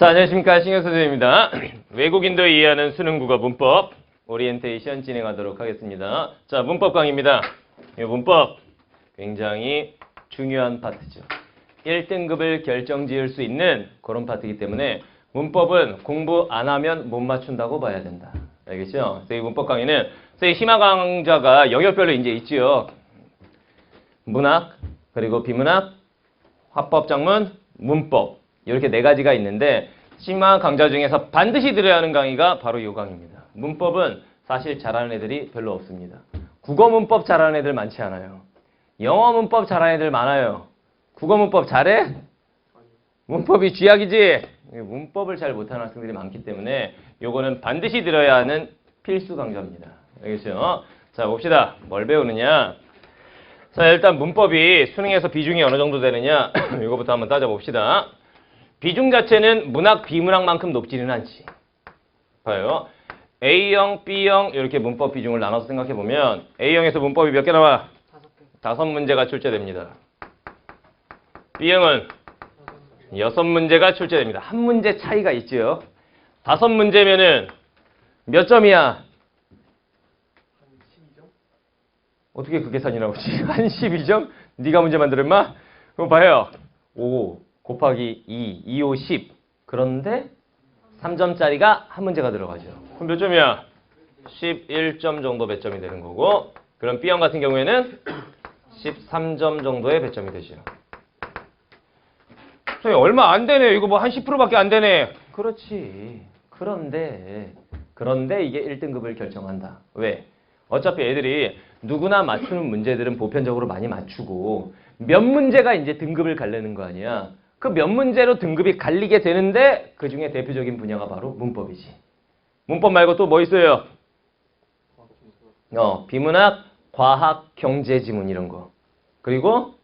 자, 안녕하십니까. 신경 선생님입니다. 외국인도 이해하는 수능 국어 문법 오리엔테이션 진행하도록 하겠습니다. 자, 문법 강의입니다. 이 문법 굉장히 중요한 파트죠. 1등급을 결정지을 수 있는 그런 파트이기 때문에 문법은 공부 안 하면 못 맞춘다고 봐야 된다. 알겠죠? 그래서 이 문법 강의는 희망 강좌가 영역별로 이제 있지요. 문학, 그리고 비문학, 화법 작문, 문법 이렇게 네 가지가 있는데 희망 강좌 중에서 반드시 들어야 하는 강의가 바로 이 강의입니다. 문법은 사실 잘하는 애들이 별로 없습니다. 국어 문법 잘하는 애들 많지 않아요. 영어 문법 잘하는 애들 많아요. 국어 문법 잘해? 문법이 쥐약이지? 문법을 잘 못하는 학생들이 많기 때문에 요거는 반드시 들어야 하는 필수 강좌입니다. 알겠죠? 자, 봅시다. 뭘 배우느냐? 자, 일단 문법이 수능에서 비중이 어느 정도 되느냐? 이거부터 한번 따져봅시다. 비중 자체는 문학, 비문학만큼 높지는 않지. 봐요. A형, B형 이렇게 문법 비중을 나눠서 생각해보면 A형에서 문법이 몇 개 나와? 5문제가 출제됩니다. B형은 6문제가 출제됩니다. 한 문제 차이가 있죠. 5문제면은 몇 점이야? 어떻게 그 계산이 나오지? 한 12점? 네가 문제 만들어 임마? 그럼 봐요. 5 곱하기 2, 2, 5, 10. 그런데 3점짜리가 한 문제가 들어가죠. 그럼 몇 점이야? 11점 정도 배점이 되는 거고, 그럼 B형 같은 경우에는 13점 정도의 배점이 되죠. 선생님, 얼마 안 되네. 이거 뭐 한 10%밖에 안 되네. 그렇지. 그런데 이게 1등급을 결정한다. 왜? 어차피 애들이 누구나 맞추는 문제들은 보편적으로 많이 맞추고 몇 문제가 이제 등급을 갈리는 거 아니야. 그 몇 문제로 등급이 갈리게 되는데 그 중에 대표적인 분야가 바로 문법이지. 문법 말고 또 뭐 있어요? 비문학, 과학, 경제, 지문 이런 거. 그리고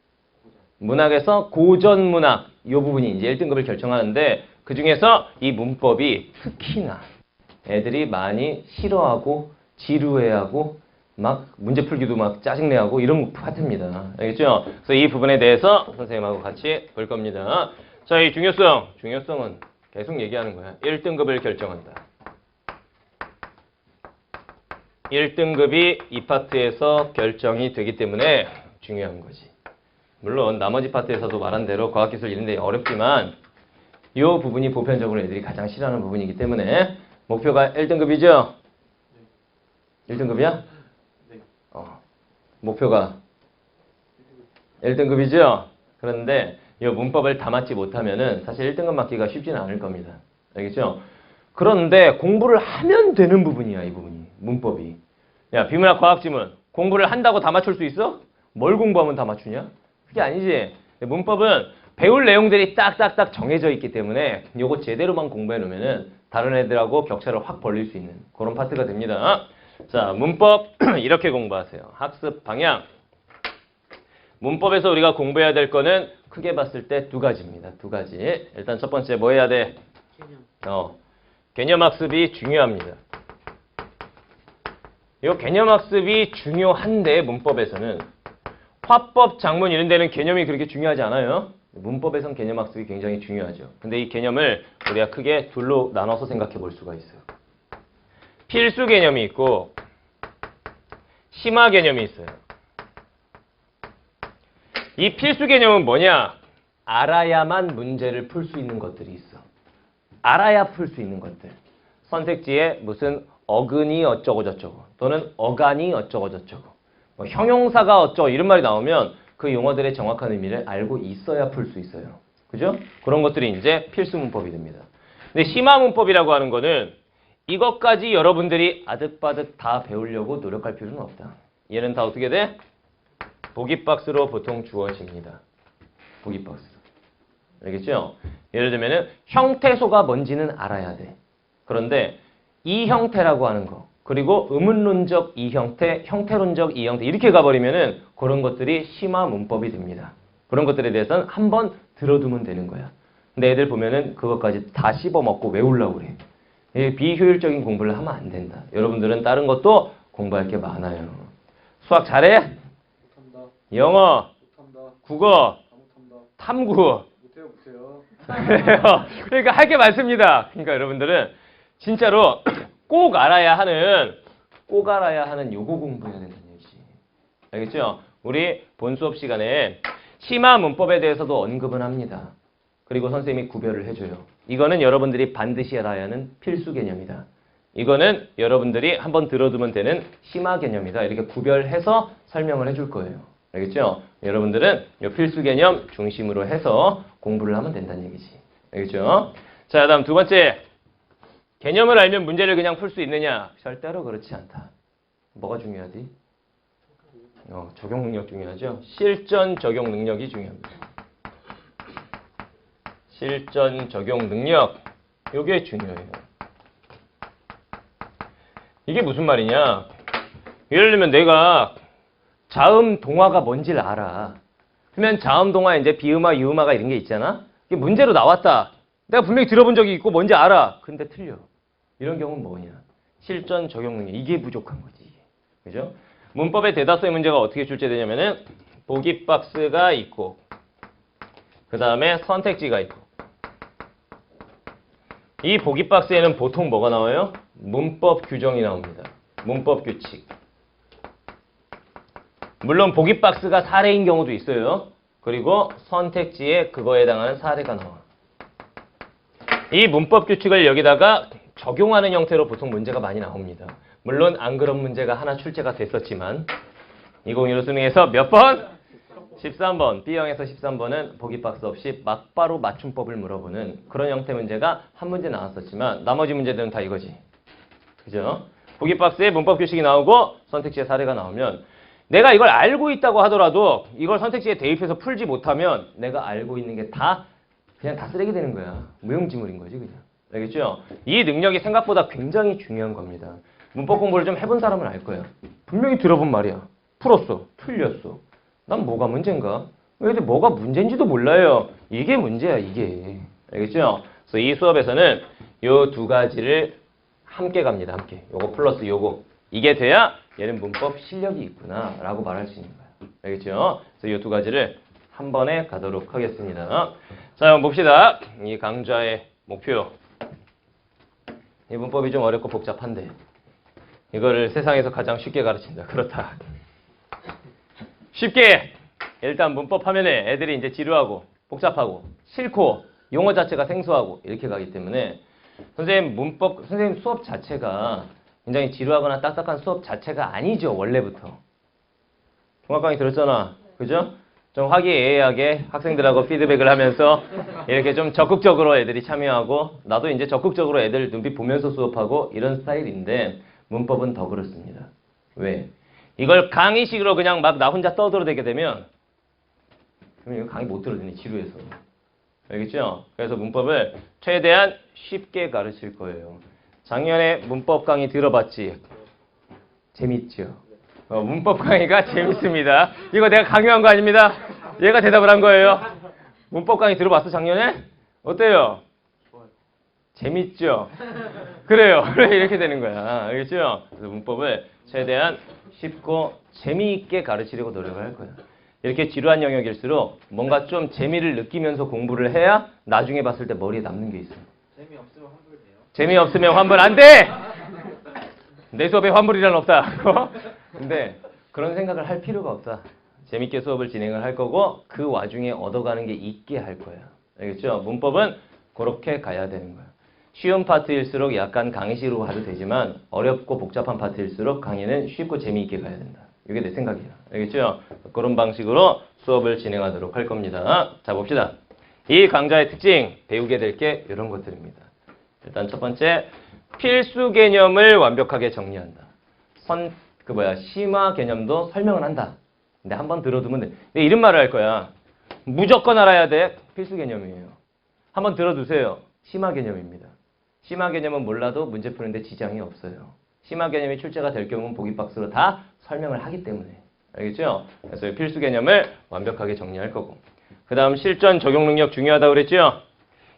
문학에서 고전문학 이 부분이 이제 1등급을 결정하는데 그 중에서 이 문법이 특히나 애들이 많이 싫어하고 지루해하고 막 문제 풀기도 막 짜증내하고 이런 파트입니다. 알겠죠? 그래서 이 부분에 대해서 선생님하고 같이 볼 겁니다. 자, 이 중요성은 계속 얘기하는 거야. 1등급을 결정한다. 1등급이 이 파트에서 결정이 되기 때문에 중요한 거지. 물론 나머지 파트에서도 말한 대로 과학기술 이런 데 어렵지만 이 부분이 보편적으로 애들이 가장 싫어하는 부분이기 때문에 목표가 1등급이죠? 1등급이야? 목표가 1등급이죠? 그런데 이 문법을 다 맞지 못하면은 사실 1등급 맞기가 쉽지는 않을 겁니다. 알겠죠? 그런데 공부를 하면 되는 부분이야, 이 부분이. 문법이. 야, 비문학 과학지문 공부를 한다고 다 맞출 수 있어? 뭘 공부하면 다 맞추냐? 그게 아니지. 문법은 배울 내용들이 딱딱딱 정해져 있기 때문에 요거 제대로만 공부해 놓으면은 다른 애들하고 격차를 확 벌릴 수 있는 그런 파트가 됩니다. 자, 문법 이렇게 공부하세요. 학습 방향. 문법에서 우리가 공부해야 될 거는 크게 봤을 때 두 가지입니다. 두 가지. 일단 첫 번째 뭐 해야 돼? 개념 학습이 중요합니다. 이 개념 학습이 중요한데 문법에서는 화법, 작문 이런 데는 개념이 그렇게 중요하지 않아요. 문법에선 개념 학습이 굉장히 중요하죠. 근데 이 개념을 우리가 크게 둘로 나눠서 생각해 볼 수가 있어요. 필수 개념이 있고 심화 개념이 있어요. 이 필수 개념은 뭐냐? 알아야만 문제를 풀 수 있는 것들이 있어. 알아야 풀 수 있는 것들. 선택지에 무슨 어근이 어쩌고 저쩌고 또는 어간이 어쩌고 저쩌고 뭐 형용사가 어쩌고 이런 말이 나오면 그 용어들의 정확한 의미를 알고 있어야 풀 수 있어요. 그죠? 그런 것들이 이제 필수 문법이 됩니다. 근데 심화 문법이라고 하는 거는 이것까지 여러분들이 아득바득 다 배우려고 노력할 필요는 없다. 얘는 다 어떻게 돼? 보기박스로 보통 주어집니다. 보기박스로. 알겠죠? 예를 들면은 형태소가 뭔지는 알아야 돼. 그런데 이 형태라고 하는 거 그리고 의문론적 이 형태, 형태론적 이 형태 이렇게 가버리면은 그런 것들이 심화 문법이 됩니다. 그런 것들에 대해서는 한번 들어두면 되는 거야. 근데 애들 보면은 그것까지 다 씹어먹고 외우려고 그래. 비효율적인 공부를 하면 안 된다. 여러분들은 다른 것도 공부할 게 많아요. 수학 잘해? 못한다. 영어? 못한다. 국어? 다 못한다. 탐구? 못해요. 그러니까 할 게 많습니다. 그러니까 여러분들은 진짜로 꼭 알아야 하는 요거 공부해야 된다는 얘기지. 알겠죠? 우리 본 수업 시간에 심화 문법에 대해서도 언급은 합니다. 그리고 선생님이 구별을 해줘요. 이거는 여러분들이 반드시 알아야 하는 필수 개념이다. 이거는 여러분들이 한번 들어두면 되는 심화 개념이다. 이렇게 구별해서 설명을 해줄 거예요. 알겠죠? 여러분들은 이 필수 개념 중심으로 해서 공부를 하면 된다는 얘기지. 알겠죠? 자, 다음 두 번째. 개념을 알면 문제를 그냥 풀 수 있느냐? 절대로 그렇지 않다. 뭐가 중요하지? 적용 능력 중요하죠? 실전 적용 능력이 중요합니다. 실전 적용 능력. 이게 중요해요. 이게 무슨 말이냐? 예를 들면 내가 자음 동화가 뭔지를 알아. 그러면 자음 동화 이제 비음화, 유음화가 이런 게 있잖아. 이게 문제로 나왔다. 내가 분명히 들어본 적이 있고 뭔지 알아. 근데 틀려. 이런 경우는 뭐냐? 실전 적용 능력. 이게 부족한 거지. 그죠? 문법의 대다수의 문제가 어떻게 출제되냐면은 보기 박스가 있고 그 다음에 선택지가 있고 이 보기 박스에는 보통 뭐가 나와요? 문법 규정이 나옵니다. 문법 규칙. 물론 보기 박스가 사례인 경우도 있어요. 그리고 선택지에 그거에 해당하는 사례가 나와. 이 문법 규칙을 여기다가 적용하는 형태로 보통 문제가 많이 나옵니다. 물론 안 그런 문제가 하나 출제가 됐었지만 2015 수능에서 몇 번? 13번. B형에서 13번은 보기 박스 없이 막바로 맞춤법을 물어보는 그런 형태 문제가 한 문제 나왔었지만 나머지 문제들은 다 이거지. 그죠? 보기 박스에 문법 규칙이 나오고 선택지에 사례가 나오면 내가 이걸 알고 있다고 하더라도 이걸 선택지에 대입해서 풀지 못하면 내가 알고 있는 게 그냥 다 쓰레기 되는 거야. 무용지물인 거지 그냥. 알겠죠? 이 능력이 생각보다 굉장히 중요한 겁니다. 문법 공부를 좀 해본 사람은 알 거야. 분명히 들어본 말이야. 풀었어. 틀렸어. 난 뭐가 문제인가? 애들 뭐가 문제인지도 몰라요. 이게 문제야 이게. 알겠죠? 그래서 이 수업에서는 요 두 가지를 함께 갑니다. 함께. 요거 플러스 요거. 이게 돼야 얘는 문법 실력이 있구나 라고 말할 수 있는 거야. 알겠죠? 그래서 요 두 가지를 한 번에 가도록 하겠습니다. 자, 한번 봅시다. 이 강좌의 목표. 이 문법이 좀 어렵고 복잡한데 이거를 세상에서 가장 쉽게 가르친다. 그렇다. 쉽게 일단 문법 하면은 애들이 이제 지루하고 복잡하고 싫고 용어 자체가 생소하고 이렇게 가기 때문에 선생님 수업 자체가 굉장히 지루하거나 딱딱한 수업 자체가 아니죠. 원래부터. 종합 강의 들었잖아. 그죠? 좀 화기애애하게 학생들하고 피드백을 하면서 이렇게 좀 적극적으로 애들이 참여하고 나도 이제 적극적으로 애들 눈빛 보면서 수업하고 이런 스타일인데 문법은 더 그렇습니다. 왜? 이걸 강의식으로 그냥 막 나 혼자 떠들어대게 되면 그러면 이거 강의 못 들어주니 지루해서. 알겠죠? 그래서 문법을 최대한 쉽게 가르칠 거예요. 작년에 문법 강의 들어봤지? 재밌죠? 문법 강의가 재밌습니다. 이거 내가 강요한 거 아닙니다. 얘가 대답을 한 거예요. 문법 강의 들어봤어 작년에? 어때요? 재밌죠? 그래요. 이렇게 되는 거야. 알겠죠? 그래서 문법을 최대한 쉽고 재미있게 가르치려고 노력을 할 거야. 이렇게 지루한 영역일수록 뭔가 좀 재미를 느끼면서 공부를 해야 나중에 봤을 때 머리에 남는 게 있어. 재미없으면 환불돼요? 재미없으면 환불 안 돼! 내 수업에 환불이란 없다. 근데 그런 생각을 할 필요가 없다. 재밌게 수업을 진행을 할 거고 그 와중에 얻어가는 게 있게 할 거야. 알겠죠? 문법은 그렇게 가야 되는 거야. 쉬운 파트일수록 약간 강의식으로 가도 되지만 어렵고 복잡한 파트일수록 강의는 쉽고 재미있게 가야 된다. 이게 내 생각이야. 알겠죠? 그런 방식으로 수업을 진행하도록 할 겁니다. 자, 봅시다. 이 강좌의 특징, 배우게 될 게 이런 것들입니다. 일단 첫 번째, 필수 개념을 완벽하게 정리한다. 심화 개념도 설명을 한다. 근데 한번 들어두면 돼. 근데 이런 말을 할 거야. 무조건 알아야 돼. 필수 개념이에요. 한번 들어두세요. 심화 개념입니다. 심화 개념은 몰라도 문제 푸는데 지장이 없어요. 심화 개념이 출제가 될 경우는 보기 박스로 다 설명을 하기 때문에. 알겠죠? 그래서 필수 개념을 완벽하게 정리할 거고. 그 다음 실전 적용 능력 중요하다고 그랬죠?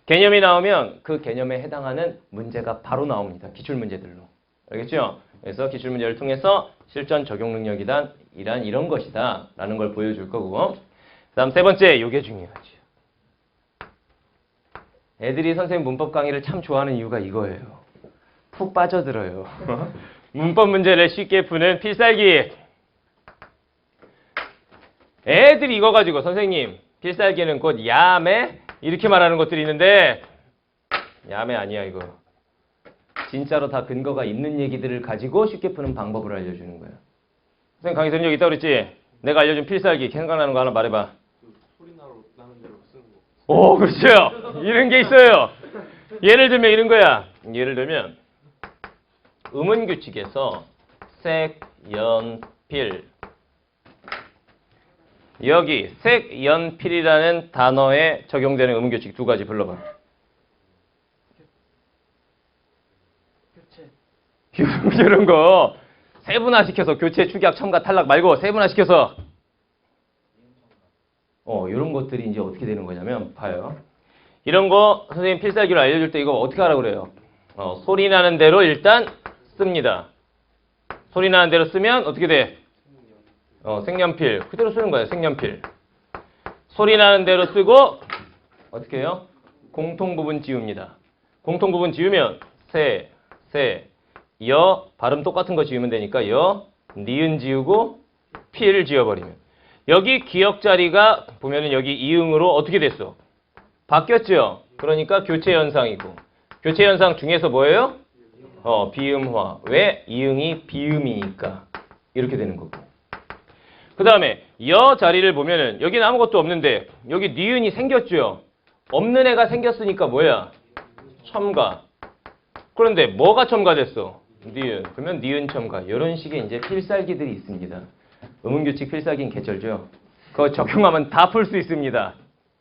개념이 나오면 그 개념에 해당하는 문제가 바로 나옵니다. 기출문제들로. 알겠죠? 그래서 기출문제를 통해서 실전 적용 능력이란 이런 것이다 라는 걸 보여줄 거고. 그 다음 세 번째, 이게 중요하죠. 애들이 선생님 문법 강의를 참 좋아하는 이유가 이거예요. 푹 빠져들어요. 문법 문제를 쉽게 푸는 필살기. 애들이 이거 가지고 선생님 필살기는 곧 야매 이렇게 말하는 것들이 있는데 야매 아니야 이거. 진짜로 다 근거가 있는 얘기들을 가지고 쉽게 푸는 방법을 알려주는 거야. 선생님 강의 들은 적 있다고 그랬지? 내가 알려준 필살기 생각나는 거 하나 말해봐. 소리 나는 대로 쓰는 거. 오, 그렇죠. 이런 게 있어요. 예를 들면 이런 거야. 예를 들면 음운규칙에서 색, 연, 필. 여기 색, 연, 필이라는 단어에 적용되는 음운규칙 두 가지 불러봐. 교체. 이런 거 세분화시켜서 교체, 축약, 첨가, 탈락 말고 세분화시켜서 이런 것들이 이제 어떻게 되는 거냐면 봐요. 이런 거 선생님 필살기로 알려줄 때 이거 어떻게 하라고 그래요? 소리 나는 대로 일단 씁니다. 소리 나는 대로 쓰면 어떻게 돼? 색연필. 그대로 쓰는 거예요. 색연필. 소리 나는 대로 쓰고 어떻게 해요? 공통부분 지웁니다. 공통부분 지우면 여 발음 똑같은 거 지우면 되니까 여, 니은 지우고 필 지워버리면 여기 기역 자리가 보면은 여기 이응으로 어떻게 됐어? 바뀌었죠? 그러니까 교체 현상이고 교체 현상 중에서 뭐예요? 비음화. 왜? 이응이 비음이니까 이렇게 되는 거고. 그 다음에 여 자리를 보면은 여기는 아무것도 없는데 여기 니은이 생겼죠? 없는 애가 생겼으니까 뭐야? 첨가. 그런데 뭐가 첨가됐어? 니은. 그러면 니은 첨가. 이런 식의 이제 필살기들이 있습니다. 음운규칙 필살기는 개쩔죠? 그거 적용하면 다 풀 수 있습니다.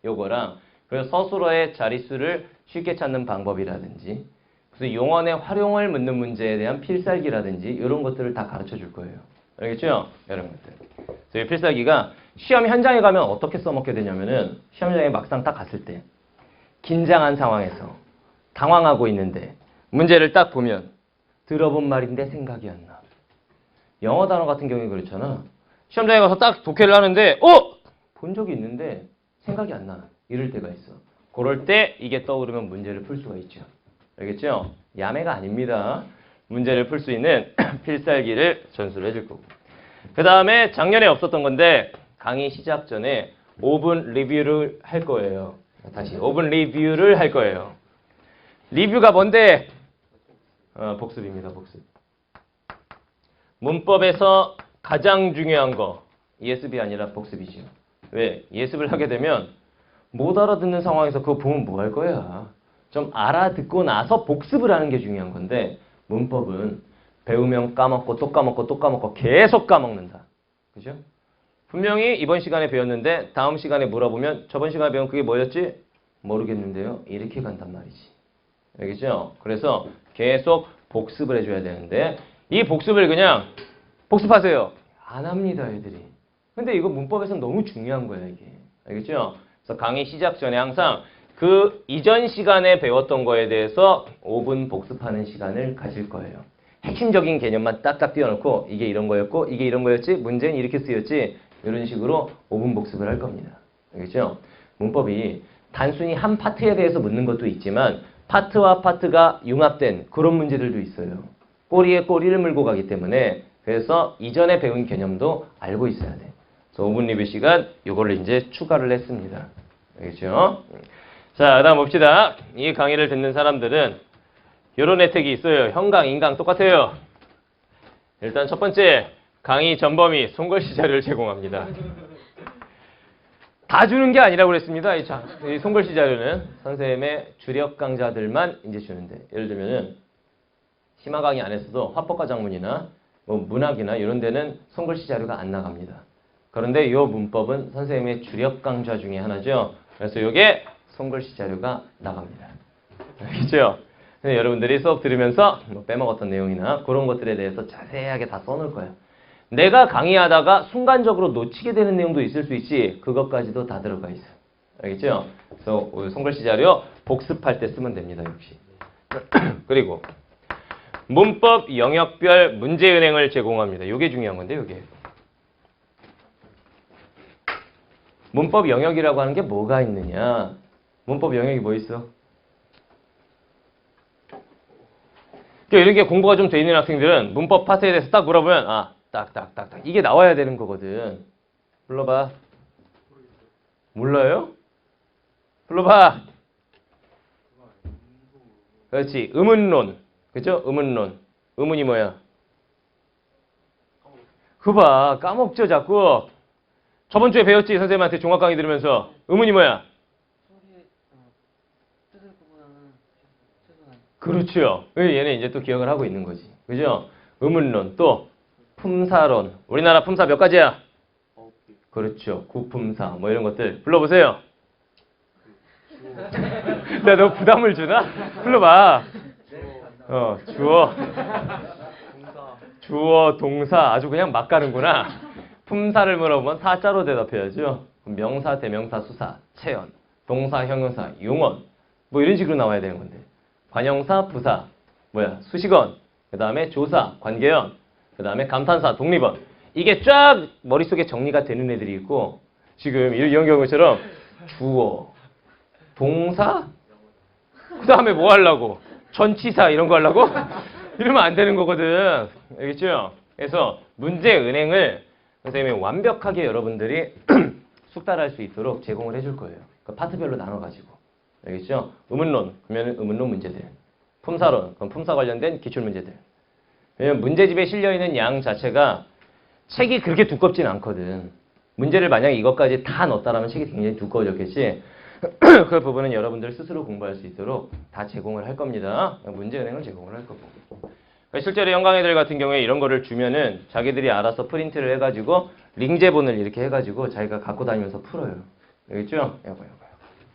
요거랑 그래서 서술어의 자릿수를 쉽게 찾는 방법이라든지 그래서 용언의 활용을 묻는 문제에 대한 필살기라든지 이런 것들을 다 가르쳐 줄 거예요. 알겠죠? 이런 것들. 그래서 이 필살기가 시험 현장에 가면 어떻게 써먹게 되냐면은 시험 현장에 막상 딱 갔을 때 긴장한 상황에서 당황하고 있는데 문제를 딱 보면 들어본 말인데 생각이 안 나. 영어 단어 같은 경우에 그렇잖아. 시험장에 가서 딱 독해를 하는데 본 적이 있는데 생각이 안 나. 이럴 때가 있어. 그럴 때 이게 떠오르면 문제를 풀 수가 있죠. 알겠죠? 야매가 아닙니다. 문제를 풀 수 있는 필살기를 전수를 해줄 거고. 그 다음에 작년에 없었던 건데 강의 시작 전에 5분 리뷰를 할 거예요. 다시 5분 리뷰를 할 거예요. 리뷰가 뭔데? 복습입니다. 복습. 문법에서 가장 중요한 거 예습이 아니라 복습이죠. 왜? 예습을 하게 되면 못 알아듣는 상황에서 그거 보면 뭐 할 거야? 좀 알아듣고 나서 복습을 하는 게 중요한 건데 문법은 배우면 까먹고 또 까먹고 또 까먹고 계속 까먹는다. 그죠? 분명히 이번 시간에 배웠는데 다음 시간에 물어보면 저번 시간에 배운 그게 뭐였지? 모르겠는데요. 이렇게 간단 말이지. 알겠죠? 그래서 계속 복습을 해줘야 되는데 이 복습을 그냥 복습하세요. 안 합니다, 애들이. 근데 이거 문법에서는 너무 중요한 거야, 이게. 알겠죠? 그래서 강의 시작 전에 항상 그 이전 시간에 배웠던 거에 대해서 5분 복습하는 시간을 가질 거예요. 핵심적인 개념만 딱딱 띄워놓고 이게 이런 거였고 이게 이런 거였지 문제는 이렇게 쓰였지 이런 식으로 5분 복습을 할 겁니다. 알겠죠? 문법이 단순히 한 파트에 대해서 묻는 것도 있지만 파트와 파트가 융합된 그런 문제들도 있어요. 꼬리에 꼬리를 물고 가기 때문에 그래서 이전에 배운 개념도 알고 있어야 돼. 그래서 5분 리뷰 시간 이거를 이제 추가를 했습니다. 알겠죠? 자, 그 다음 봅시다. 이 강의를 듣는 사람들은 이런 혜택이 있어요. 현강, 인강 똑같아요. 일단 첫 번째, 강의 전범위 손글씨 자료를 제공합니다. 다 주는 게 아니라고 그랬습니다. 이 손글씨 자료는 선생님의 주력 강좌들만 이제 주는데 예를 들면은 심화 강의 안에서도 화법과 작문이나 뭐 문학이나 이런 데는 손글씨 자료가 안 나갑니다. 그런데 이 문법은 선생님의 주력 강좌 중에 하나죠. 그래서 이게 손글씨 자료가 나갑니다. 알겠죠? 여러분들이 수업 들으면서 뭐 빼먹었던 내용이나 그런 것들에 대해서 자세하게 다 써놓을 거예요. 내가 강의하다가 순간적으로 놓치게 되는 내용도 있을 수 있지 그것까지도 다 들어가 있어요. 알겠죠? 그래서 손글씨 자료 복습할 때 쓰면 됩니다. 역시. 그리고 문법 영역별 문제은행을 제공합니다. 이게 중요한 건데 이게. 문법 영역이라고 하는 게 뭐가 있느냐? 문법 영역이 뭐 있어? 그러니까 이런 게 공부가 좀 돼 있는 학생들은 문법 파트에 대해서 딱 물어보면 아, 딱딱딱딱 이게 나와야 되는 거거든. 불러봐. 몰라요? 불러봐. 그렇지. 의문론. 그죠? 의문론. 의문이 뭐야? 그봐. 까먹죠, 자꾸. 저번 주에 배웠지, 선생님한테 종합 강의 들으면서. 의문이 뭐야? 뜻을 구분하는 최소한. 그렇죠. 얘는 이제 또 기억을 하고 있는 거지. 그죠? 의문론. 또, 품사론. 우리나라 품사 몇 가지야? 그렇죠. 구품사. 뭐 이런 것들. 불러보세요. 나 너 부담을 주나? 불러봐. 주어. 주어, 동사. 아주 그냥 막 가는구나. 품사를 물어보면 사자로 대답해야죠. 명사, 대명사, 수사, 체언, 동사, 형용사, 용언. 뭐 이런 식으로 나와야 되는 건데. 관형사, 부사, 수식언. 그 다음에 조사, 관계연. 그 다음에 감탄사, 독립언. 이게 쫙 머릿속에 정리가 되는 애들이 있고, 지금 이런 경우처럼 주어, 동사, 그 다음에 뭐 하려고? 전치사 이런 거 하려고? 이러면 안 되는 거거든. 알겠죠? 그래서 문제 은행을 선생님이 완벽하게 여러분들이 숙달할 수 있도록 제공을 해줄 거예요. 그러니까 파트별로 나눠가지고. 알겠죠? 의문론, 그러면 의문론 문제들. 품사론, 그럼 품사 관련된 기출 문제들. 왜냐면 문제집에 실려있는 양 자체가 책이 그렇게 두껍진 않거든. 문제를 만약에 이것까지 다 넣었다라면 책이 굉장히 두꺼워졌겠지. 그 부분은 여러분들 스스로 공부할 수 있도록 다 제공을 할 겁니다. 문제은행을 제공을 할 거고. 그러니까 실제로 영광애들 같은 경우에 이런 거를 주면은 자기들이 알아서 프린트를 해가지고 링제본을 이렇게 해가지고 자기가 갖고 다니면서 풀어요. 알겠죠? 여보.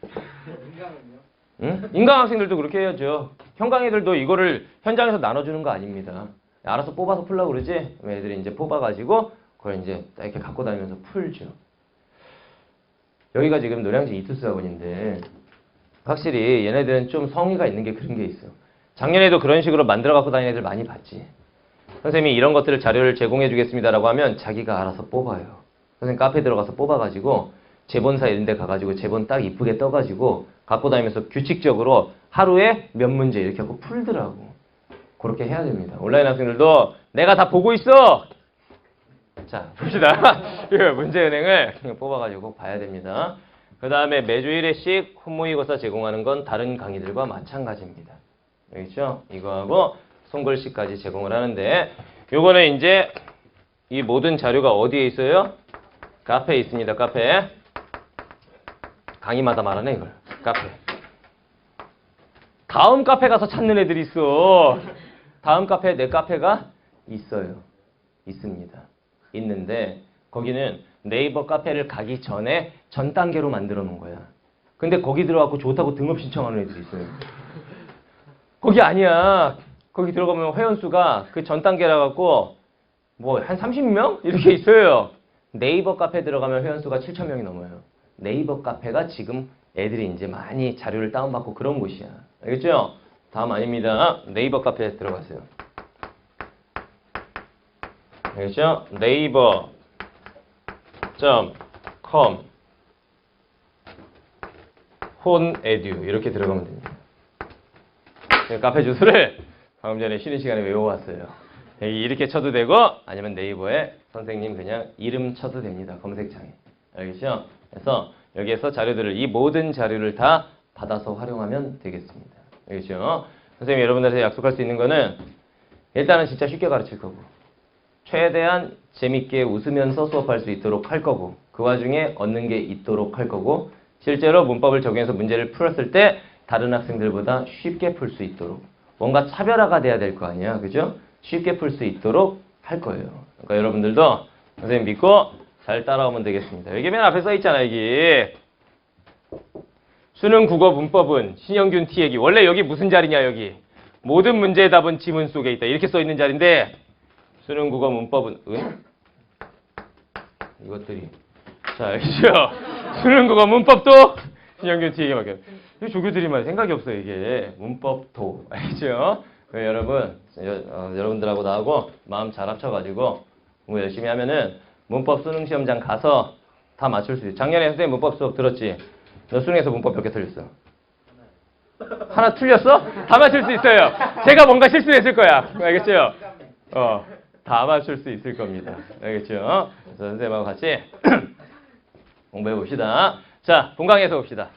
인강은요? 응? 인강 학생들도 그렇게 해야죠. 형광애들도 이거를 현장에서 나눠주는 거 아닙니다. 알아서 뽑아서 풀려고 그러지? 애들이 이제 뽑아가지고 그걸 이제 이렇게 갖고 다니면서 풀죠. 여기가 지금 노량진 이투스 학원인데 확실히 얘네들은 좀 성의가 있는 게 그런 게 있어. 작년에도 그런 식으로 만들어 갖고 다니는 애들 많이 봤지. 선생님이 이런 것들을 자료를 제공해 주겠습니다라고 하면 자기가 알아서 뽑아요. 선생님 카페 들어가서 뽑아가지고 제본사 이런 데 가가지고 제본 딱 이쁘게 떠가지고 갖고 다니면서 규칙적으로 하루에 몇 문제 이렇게 하고 풀더라고. 그렇게 해야 됩니다. 온라인 학생들도 내가 다 보고 있어! 자, 봅시다. 문제은행을 뽑아가지고 봐야 됩니다. 그 다음에 매주 1회씩 혼모의고사 제공하는 건 다른 강의들과 마찬가지입니다. 알겠죠? 이거하고 손글씨까지 제공을 하는데 요거는 이제 이 모든 자료가 어디에 있어요? 카페에 있습니다. 카페. 강의마다 말하네 이걸. 카페. 다음 카페 가서 찾는 애들이 있어. 다음 카페에 내 카페가 있어요. 있습니다. 있는데 거기는 네이버 카페를 가기 전에 전 단계로 만들어 놓은 거야. 근데 거기 들어가고 좋다고 등업 신청하는 애들이 있어요. 거기 아니야. 거기 들어가면 회원수가 그 전 단계라 갖고 뭐 한 30명? 이렇게 있어요. 네이버 카페 들어가면 회원수가 7,000명이 넘어요. 네이버 카페가 지금 애들이 이제 많이 자료를 다운받고 그런 곳이야. 알겠죠? 다음 아닙니다. 네이버 카페에 들어가세요. 알겠죠? 네이버.com 혼에듀 이렇게 들어가면 됩니다. 카페 주소를 방금 전에 쉬는 시간에 외워왔어요. 이렇게 쳐도 되고 아니면 네이버에 선생님 그냥 이름 쳐도 됩니다. 검색창에. 알겠죠? 그래서 여기에서 자료들을 이 모든 자료를 다 받아서 활용하면 되겠습니다. 알겠죠? 선생님이 여러분들한테 약속할 수 있는 거는 일단은 진짜 쉽게 가르칠 거고 최대한 재밌게 웃으면서 수업할 수 있도록 할 거고 그 와중에 얻는 게 있도록 할 거고 실제로 문법을 적용해서 문제를 풀었을 때 다른 학생들보다 쉽게 풀 수 있도록 뭔가 차별화가 돼야 될 거 아니야. 그죠? 쉽게 풀 수 있도록 할 거예요. 그러니까 여러분들도 선생님 믿고 잘 따라오면 되겠습니다. 여기 맨 앞에 써 있잖아. 여기 수능 국어 문법은 신영균 T얘기. 원래 여기 무슨 자리냐 여기. 모든 문제의 답은 지문 속에 있다. 이렇게 써 있는 자리인데 수능 국어 문법은 이것들이 자 알겠죠? 수능 국어 문법도 신영균 T얘기 맡겨. 이 조교들이만 생각이 없어요. 이게 문법도 알겠죠? 여러분 여러분들하고 나하고 마음 잘 합쳐가지고 공부 열심히 하면은 문법 수능 시험장 가서 다 맞출 수 있어요. 작년에 선생님 문법 수업 들었지? 너 수능에서 문법 몇 개 틀렸어? 하나 틀렸어? 다 맞출 수 있어요. 제가 뭔가 실수했을 거야. 알겠죠? 다 맞출 수 있을 겁니다. 알겠죠? 그래서 선생님하고 같이 공부해 봅시다. 자, 본강에서 봅시다.